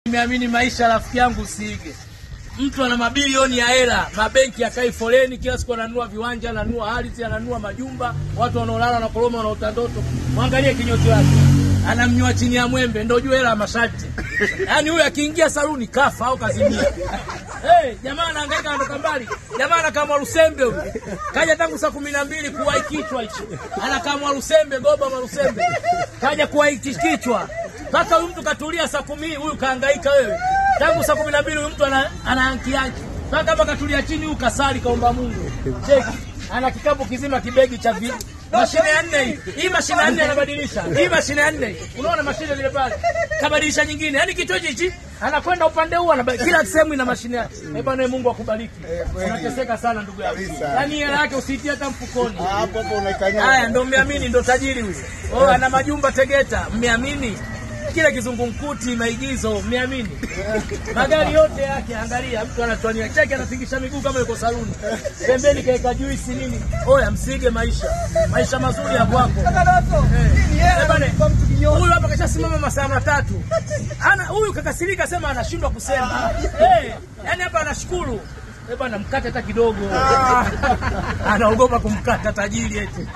Nimeamini maisha rafiki yangu usiige. Mtu ana mabilioni ya hela, mabenki yakai foleni, kila siku ananunua viwanja, ananunua ardhi, ananunua majumba, watu wanaolala na koloma na utandoto. Mwangalie kinyoto yake. Anamnyoa chini ya mwembe, ndio jua hela ya masharti. Yaani huyu akiingia saluni kafa au kazimia. Jamaa anahangaika anatoka mbali. Jamaa anakamwa Lusembe huyu. Kaja tangu saa 12 kuwai kichwa hicho. Anakamwa Lusembe, Goba Malusembe. Kaja kuwai kichwa. Paka huyu mtu katulia saa 10, huyu kahangaika wewe. Tangu saa 12 huyu mtu ana hanki yake. Paka kama katulia chini huyu kasali kaomba Mungu. Cheki. Ana kikapu kizima kibegi cha mashine ya 4 hii. Hii mashine ya 4 anabadilisha. Hii mashine ya 4. Unaona mashine zile pale. Kabadilisha nyingine. Yaani kichwa hichi anakwenda upande huu kila sehemu ina mashine yake. Bwana Mungu akubariki. Unateseka sana ndugu yangu. Yaani hela yake usiitie hata mfukoni. Hapo unaikanyaga. Haya ndio mmeamini ndio tajiri huyu. Ana majumba Tegeta, mmeamini? Kile kizungumkuti maigizo, mmeamini? Magari yote yake angalia, mtu anatwania cheki anatingisha miguu kama yuko saluni. Pembeni kaeka juisi nini? Oya msige maisha. Maisha mazuri ya kwako. Huyu hapa kashasimama masaa 3. Huyu kakasirika sema anashindwa kusema. Yaani hapa anashukuru. Bwana mkate hata kidogo. Anaogopa kumkata tajiri eti.